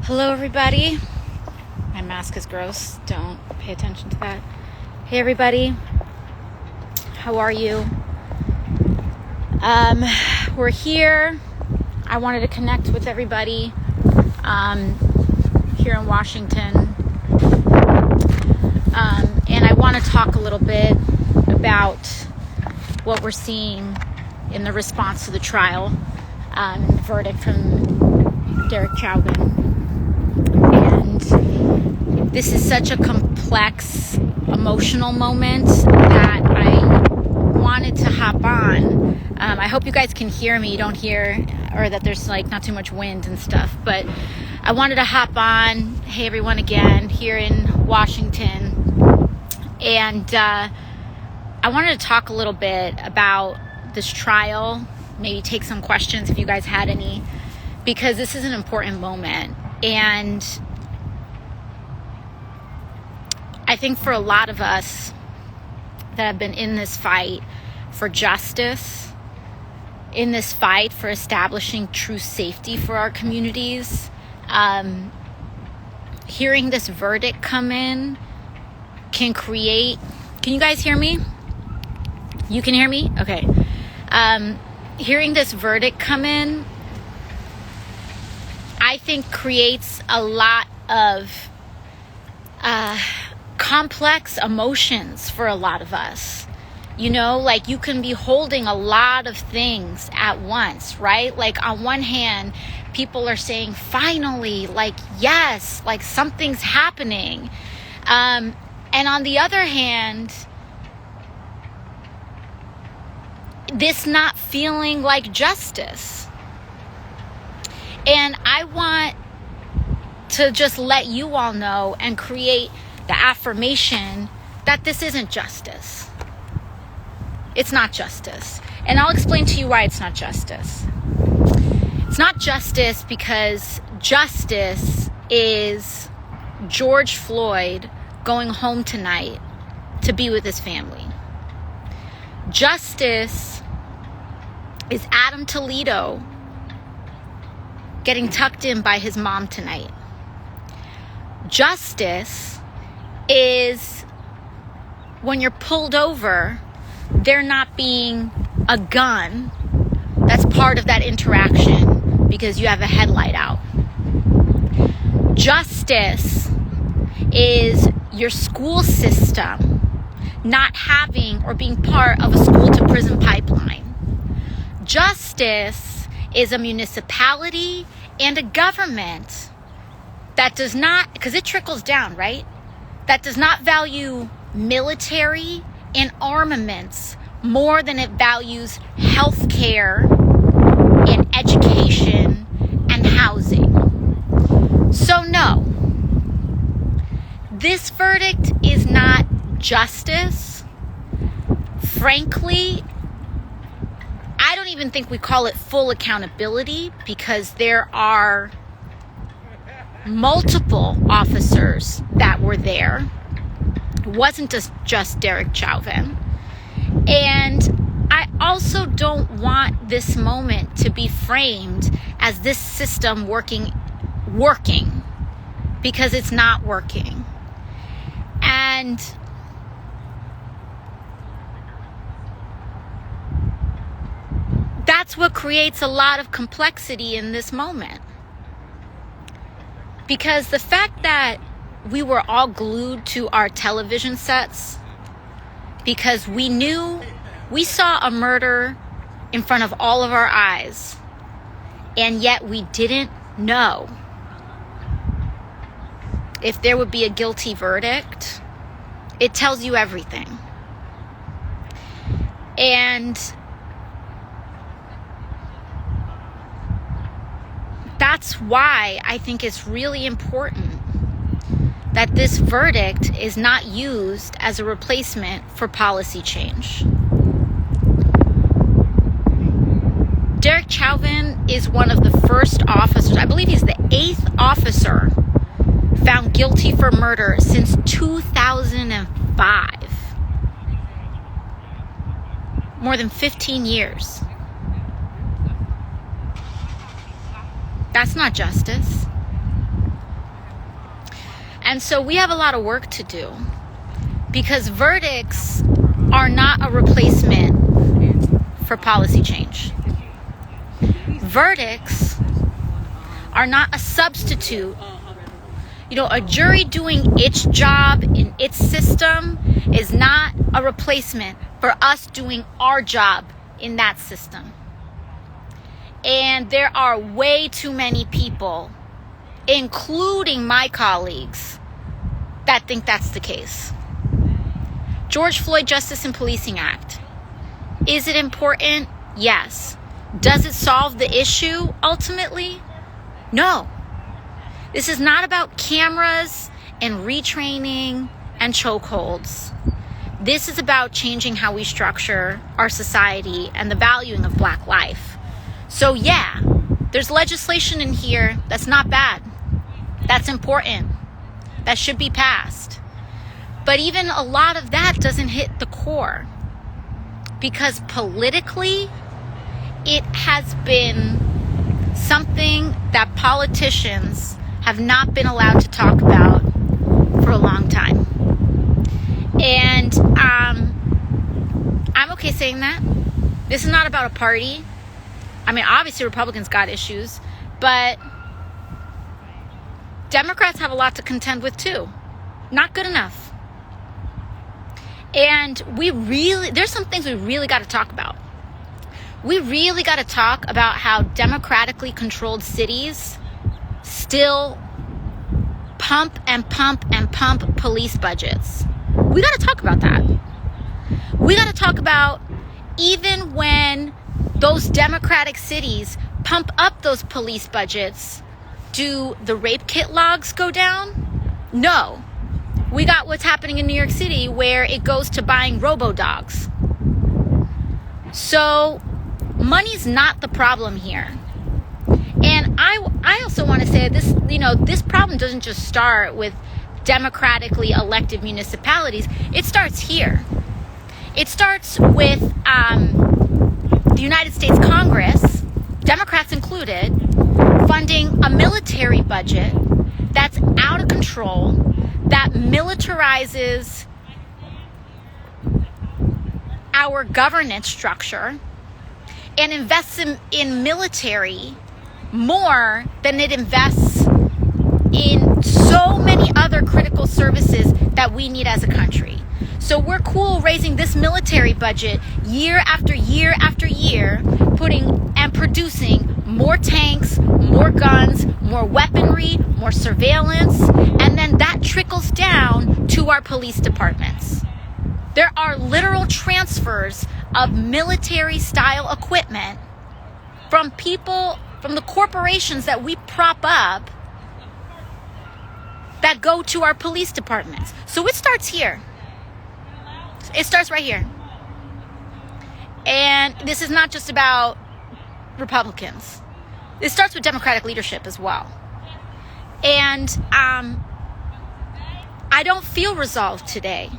Hello everybody. My mask is gross. Don't pay attention to that. Hey everybody. How are you? We're here. I wanted to connect with everybody here in Washington. And I want to talk a little bit about what we're seeing in the response to the trial, and the verdict from Derek Chauvin. And this is such a complex emotional moment that I wanted to hop on. I hope you guys can hear me. You don't hear, or that there's like not too much wind and stuff, but I wanted to hop on. Hey everyone, again here in Washington. And I wanted to talk a little bit about this trial, maybe take some questions if you guys had any, because this is an important moment. And I think for a lot of us that have been in this fight for justice, in this fight for establishing true safety for our communities, hearing this verdict come in can create... Can you guys hear me? You can hear me? Okay. Hearing this verdict come in, I think creates a lot of complex emotions for a lot of us. You know, like you can be holding a lot of things at once, right? Like on one hand, people are saying, finally, like, yes, like something's happening. And on the other hand, this not feeling like justice. And I want to just let you all know and create the affirmation that this isn't justice. It's not justice. And I'll explain to you why it's not justice. It's not justice because justice is George Floyd going home tonight to be with his family. Justice is Adam Toledo getting tucked in by his mom tonight. Justice is when you're pulled over, there not being a gun that's part of that interaction because you have a headlight out. Justice is your school system not having or being part of a school to prison pipeline. Justice is a municipality and a government that does not, because it trickles down, right? That does not value military and armaments more than it values healthcare and education and housing. So no, this verdict is not justice. Frankly, I don't even think we call it full accountability because there are multiple officers that were there. It wasn't just Derek Chauvin. And I also don't want this moment to be framed as this system working because it's not working. And that's what creates a lot of complexity in this moment. Because the fact that we were all glued to our television sets because we saw a murder in front of all of our eyes, and yet we didn't know if there would be a guilty verdict, it tells you everything. And that's why I think it's really important that this verdict is not used as a replacement for policy change. Derek Chauvin is one of the first officers, I believe he's the 8th officer found guilty for murder since 2005. More than 15 years. That's not justice. And so we have a lot of work to do, because verdicts are not a replacement for policy change. Verdicts are not a substitute. You know, a jury doing its job in its system is not a replacement for us doing our job in that system. And there are way too many people, including my colleagues, that think that's the case. George Floyd Justice and Policing Act. Is it important? Yes. Does it solve the issue ultimately? No. This is not about cameras and retraining and chokeholds. This is about changing how we structure our society and the valuing of Black life. So yeah, there's legislation in here that's not bad. That's important. That should be passed. But even a lot of that doesn't hit the core, because politically, it has been something that politicians have not been allowed to talk about for a long time. And I'm okay saying that. This is not about a party. I mean, obviously Republicans got issues, but Democrats have a lot to contend with too. Not good enough. And there's some things we really got to talk about. We really got to talk about how democratically controlled cities still pump and pump and pump police budgets. We got to talk about that. We got to talk about, even when those democratic cities pump up those police budgets, do the rape kit logs go down? No. We got what's happening in New York City, where it goes to buying robo-dogs. So money's not the problem here. And I also want to say this, this problem doesn't just start with democratically elected municipalities. It starts here. It starts with the United States Congress, Democrats included, funding a military budget that's out of control, that militarizes our governance structure and invests in military more than it invests in so many other critical services that we need as a country. So we're cool raising this military budget year after year after year, putting and producing more tanks, more guns, more weaponry, more surveillance, and then that trickles down to our police departments. There are literal transfers of military-style equipment from people, from the corporations that we prop up, that go to our police departments. So it starts here. It starts right here. And this is not just about Republicans. It starts with Democratic leadership as well. And I don't feel resolved today.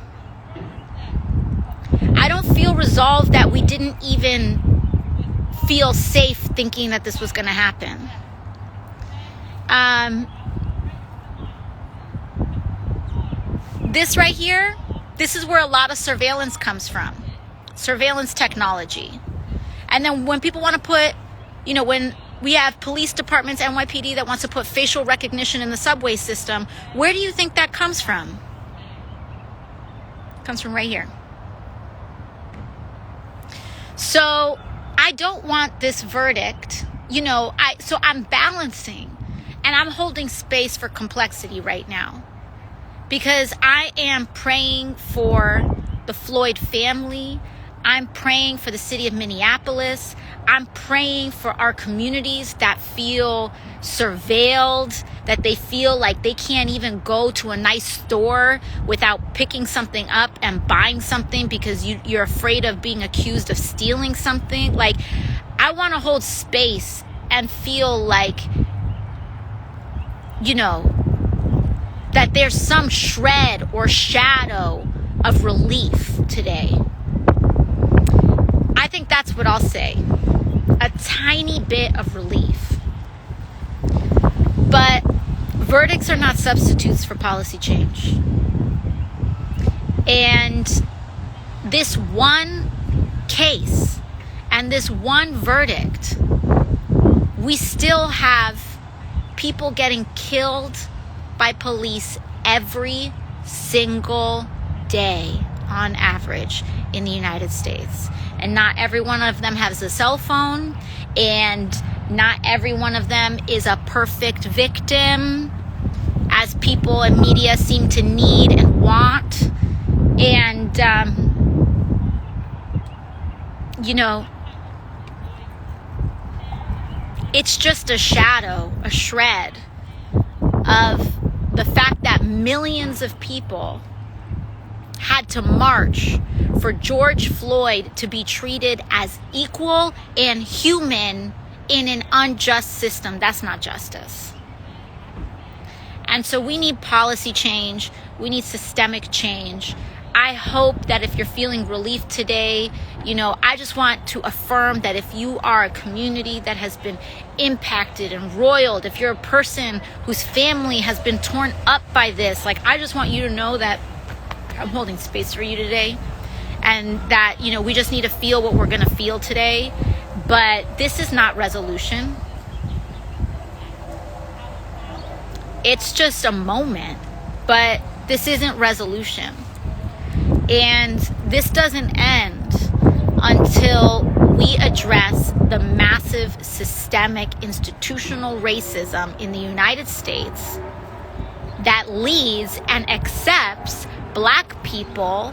I don't feel resolved that we didn't even feel safe thinking that this was going to happen. This right here, this is where a lot of surveillance comes from. Surveillance technology. And then when people want to put, when we have police departments, NYPD, that wants to put facial recognition in the subway system, where do you think that comes from? It comes from right here. So I don't want this verdict, so I'm balancing and I'm holding space for complexity right now, because I am praying for the Floyd family. I'm praying for the city of Minneapolis. I'm praying for our communities that feel surveilled, that they feel like they can't even go to a nice store without picking something up and buying something because you're afraid of being accused of stealing something. Like, I want to hold space and feel like, that there's some shred or shadow of relief today. I think that's what I'll say. A tiny bit of relief. But verdicts are not substitutes for policy change. And this one case and this one verdict, we still have people getting killed by police every single day on average in the United States. And not every one of them has a cell phone, and not every one of them is a perfect victim, as people and media seem to need and want. And, it's just a shadow, a shred of the fact that millions of people had to march for George Floyd to be treated as equal and human in an unjust system. That's not justice. And so we need policy change. We need systemic change. I hope that if you're feeling relief today, I just want to affirm that if you are a community that has been impacted and roiled, if you're a person whose family has been torn up by this, I just want you to know that I'm holding space for you today, and that, we just need to feel what we're going to feel today. But this is not resolution. It's just a moment, but this isn't resolution. And this doesn't end until we address the massive systemic institutional racism in the United States that leads and accepts Black people,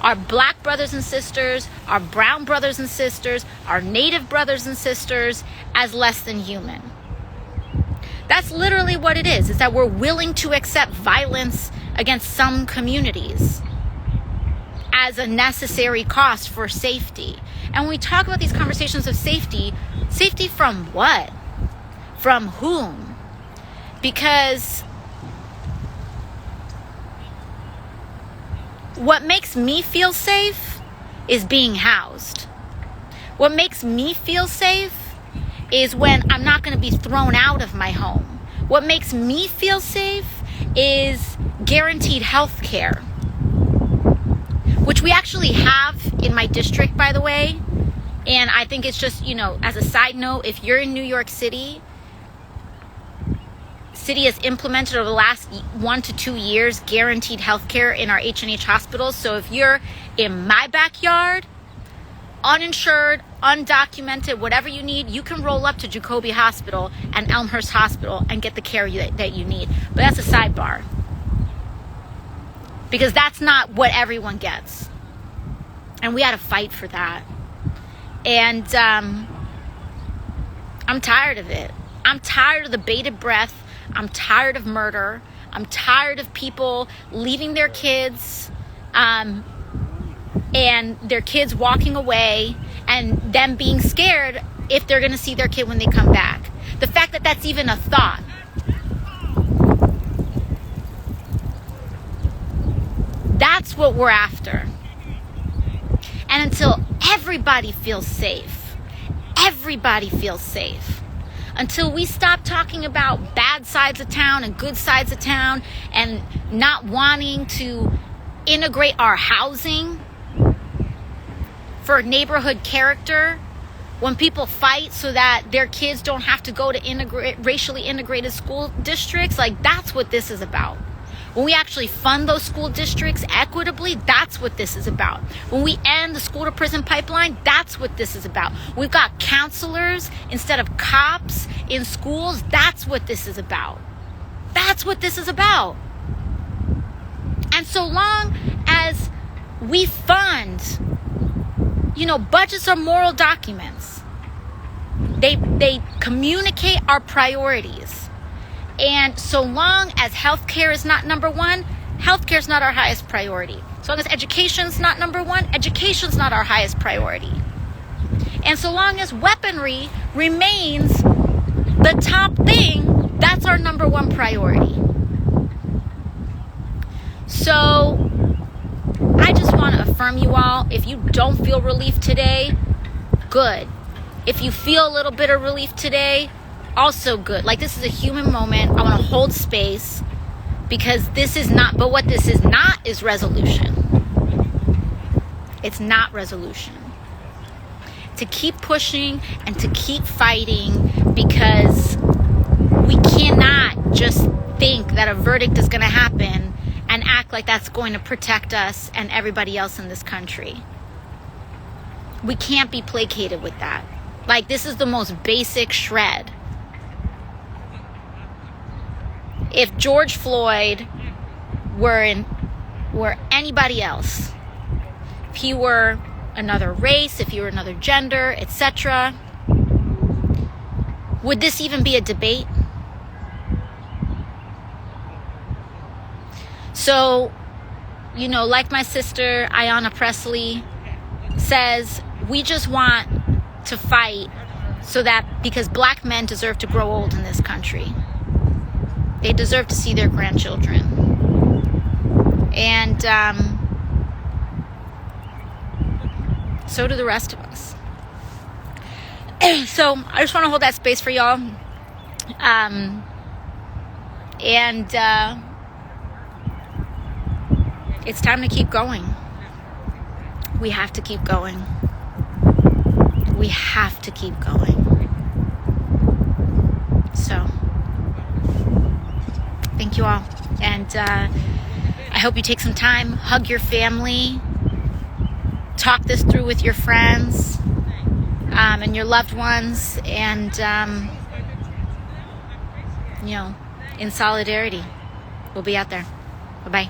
our Black brothers and sisters, our brown brothers and sisters, our Native brothers and sisters as less than human. That's literally what it is that we're willing to accept violence against some communities as a necessary cost for safety. And when we talk about these conversations of safety from what? From whom? Because what makes me feel safe is being housed. What makes me feel safe is when I'm not going to be thrown out of my home. What makes me feel safe is guaranteed health care, which we actually have in my district, by the way. And I think it's just, as a side note, if you're in New York City, city has implemented over the last 1 to 2 years guaranteed health care in our H&H hospitals. So if you're in my backyard, uninsured, undocumented, whatever you need, you can roll up to Jacoby Hospital and Elmhurst Hospital and get the care that you need. But that's a sidebar, because that's not what everyone gets. And we had to fight for that. And I'm tired of it. I'm tired of the bated breath. I'm tired of murder. I'm tired of people leaving their kids and their kids walking away and them being scared if they're going to see their kid when they come back. The fact that that's even a thought. That's what we're after. And until everybody feels safe, until we stop talking about bad sides of town and good sides of town and not wanting to integrate our housing for neighborhood character, when people fight so that their kids don't have to go to racially integrated school districts, that's what this is about. When we actually fund those school districts equitably, that's what this is about. When we end the school to prison pipeline, that's what this is about. We've got counselors instead of cops in schools. That's what this is about. That's what this is about. And so long as we fund, budgets are moral documents. They communicate our priorities. And so long as healthcare is not number one, healthcare is not our highest priority. So long as education's not number one, education's not our highest priority. And so long as weaponry remains the top thing, that's our number one priority. So I just want to affirm you all, if you don't feel relief today, good. If you feel a little bit of relief today, also good. Like, this is a human moment. I want to hold space, because this is not, but what this is not is resolution. It's not resolution. To keep pushing and to keep fighting, because we cannot just think that a verdict is going to happen and act like that's going to protect us and everybody else in this country. We can't be placated with that. Like, this is the most basic shred. If George Floyd were anybody else, if he were another race, if he were another gender, etc., would this even be a debate? So, you know, like my sister Ayanna Presley says, we just want to fight so that, because black men deserve to grow old in this country. They deserve to see their grandchildren. And so do the rest of us. So I just want to hold that space for y'all. It's time to keep going. We have to keep going. We have to keep going. So, thank you all. And I hope you take some time, hug your family, talk this through with your friends and your loved ones, and, you know, in solidarity. We'll be out there. Bye-bye.